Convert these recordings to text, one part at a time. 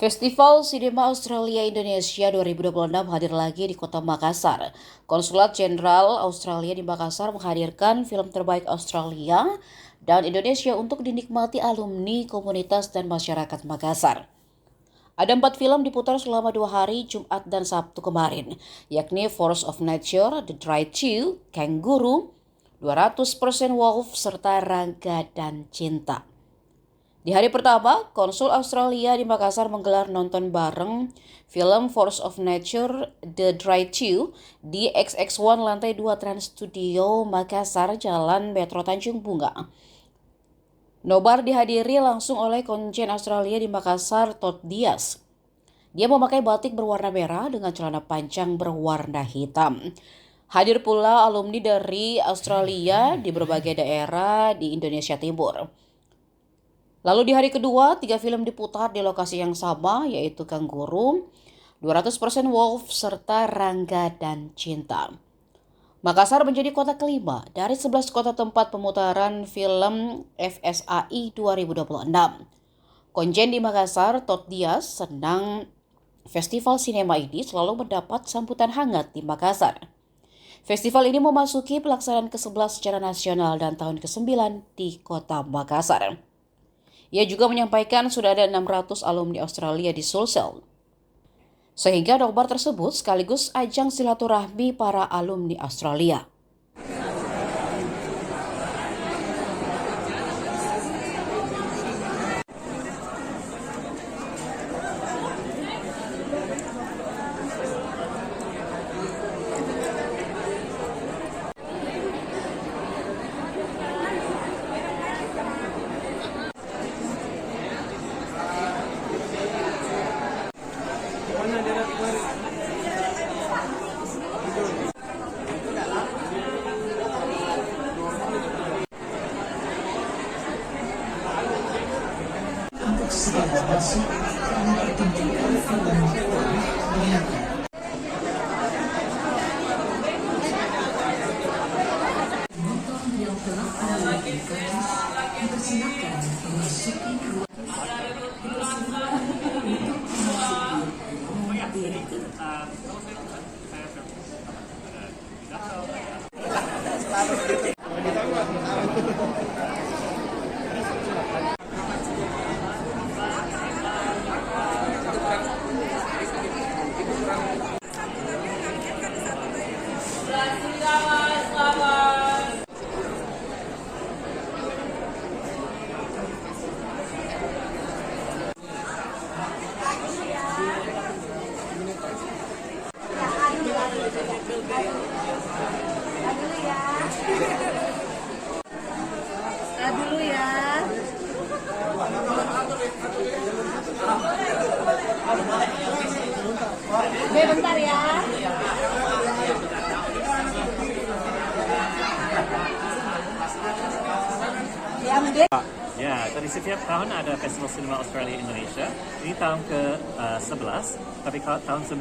Festival Sinema Australia Indonesia 2026 hadir lagi di Kota Makassar. Konsulat Jenderal Australia di Makassar menghadirkan film terbaik Australia dan Indonesia untuk dinikmati alumni, komunitas, dan masyarakat Makassar. Ada 4 film diputar selama 2 hari, Jumat dan Sabtu kemarin, yakni Force of Nature, The Dry Chew, Kangaroo, 200% Wolf, serta Rangga dan Cinta. Di hari pertama, Konsul Australia di Makassar menggelar nonton bareng film Force of Nature The Dry Chew di XX1 lantai 2 Trans Studio Makassar, Jalan Metro Tanjung Bunga. Nobar dihadiri langsung oleh Konjen Australia di Makassar, Todd Dias. Dia memakai batik berwarna merah dengan celana panjang berwarna hitam. Hadir pula alumni dari Australia di berbagai daerah di Indonesia Timur. Lalu di hari kedua, 3 film diputar di lokasi yang sama, yaitu Kangaroo, 200% Wolf, serta Rangga dan Cinta. Makassar menjadi kota kelima dari 11 kota tempat pemutaran film FSAI 2026. Konjen di Makassar, Todd Dias, senang festival sinema ini selalu mendapat sambutan hangat di Makassar. Festival ini memasuki pelaksanaan ke-11 secara nasional dan tahun ke-9 di kota Makassar. Ia juga menyampaikan sudah ada 600 alumni Australia di Sulsel. Sehingga nobar tersebut sekaligus ajang silaturahmi para alumni Australia. Segala masuk telah ditunjukkan film oleh penonton yang telah melewati kertas dipersilakan memasuki ruang dulu ya. Bentar ya. Ya, dari setiap tahun ada Festival Cinema Australia Indonesia. Ini tahun ke-11, tapi tahun 9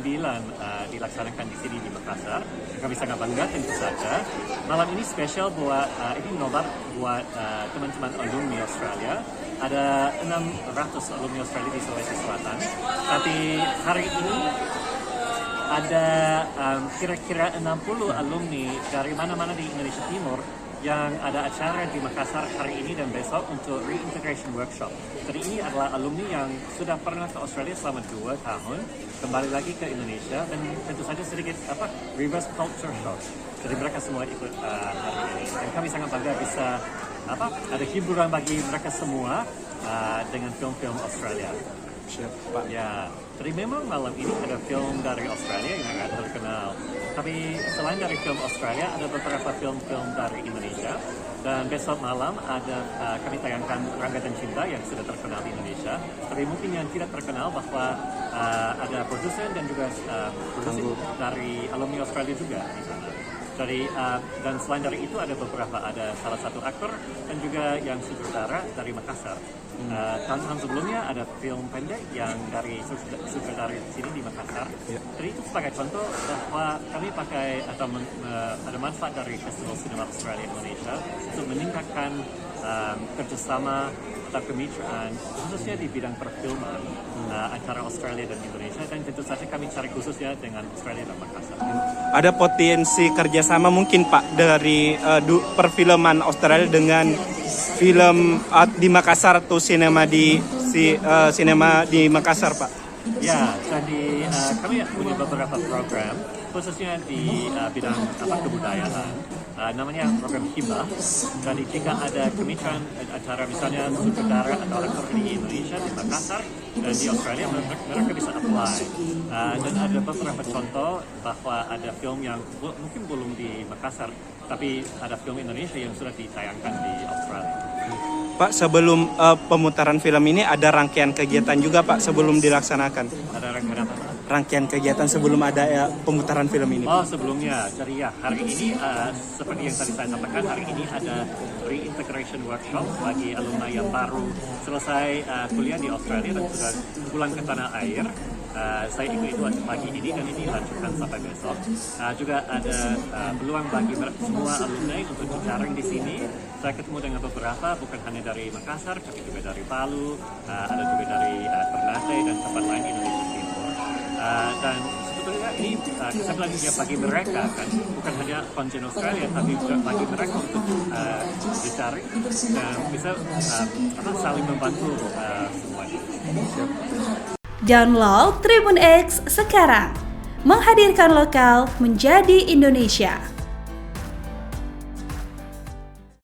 dilaksanakan di sini di Makassar. Kami sangat bangga tentu saja. Malam ini spesial buat ini nobar buat teman-teman alumni Australia. Ada 600 alumni Australia di Sulawesi Selatan. Tapi hari ini ada kira-kira 60 alumni dari mana-mana di Indonesia Timur yang ada acara di Makassar hari ini dan besok untuk reintegration workshop. Jadi ini adalah alumni yang sudah pernah ke Australia selama 2 tahun, kembali lagi ke Indonesia dan tentu saja sedikit reverse culture shock. Jadi mereka semua ikut hari ini dan kami sangat bangga bisa ada hiburan bagi mereka semua dengan film-film Australia. Pak. Ya, jadi memang malam ini ada film dari Australia yang agak terkenal. Tapi selain dari film Australia, ada beberapa film-film dari Indonesia. Dan besok malam ada kami tayangkan Rangga dan Cinta yang sudah terkenal di Indonesia. Tapi mungkin yang tidak terkenal bahwa ada produsen dan juga produsen dari alumni Australia juga di sana. Jadi dan selain dari itu ada beberapa, ada salah satu aktor dan juga yang sutradara dari Makassar. Tahun-tahun sebelumnya ada film pendek yang dari sutradara di sini di Makassar. Jadi itu sebagai contoh bahwa kami pakai atau ada manfaat dari Festival Cinema Australia Indonesia untuk meningkatkan kerjasama atau kemitraan khususnya di bidang perfilman antara Australia dan Indonesia, dan tentu saja kami cari khususnya dengan Australia dan Makassar. Ada potensi kerjasama mungkin Pak dari perfilman Australia dengan film di Makassar atau sinema di Makassar Pak? Ya, jadi kami punya beberapa program khususnya di bidang kebudayaan, namanya program Hibah. Jadi jika ada kemitraan antara misalnya sutradara atau aktor di Indonesia di Makassar dan di Australia, mereka bisa apply. Dan ada beberapa contoh bahwa ada film yang mungkin belum di Makassar, tapi ada film Indonesia yang sudah ditayangkan di Australia. Pak, sebelum pemutaran film ini ada rangkaian kegiatan juga Pak sebelum dilaksanakan. Ada rangkaian apa? Rangkaian kegiatan sebelum ada pemutaran film ini. Oh, sebelumnya. Jadi ya, hari ini seperti yang tadi saya sampaikan, hari ini ada reintegration workshop bagi alumni yang baru selesai kuliah di Australia dan sudah pulang ke tanah air. Saya ikut itu pagi ini dan ini lanjutkan sampai besok. Juga ada peluang bagi semua alumni untuk jejaring di sini. Saya ketemu dengan beberapa, bukan hanya dari Makassar, tapi juga dari Palu, ada juga dari Ternate dan tempat lain di Indonesia Timur. Dan sebetulnya ini kesempatan juga bagi mereka kan, bukan hanya konjen Australia, tapi juga bagi mereka untuk jejaring dan bisa saling membantu semuanya. Download Tribun X sekarang, menghadirkan lokal menjadi Indonesia.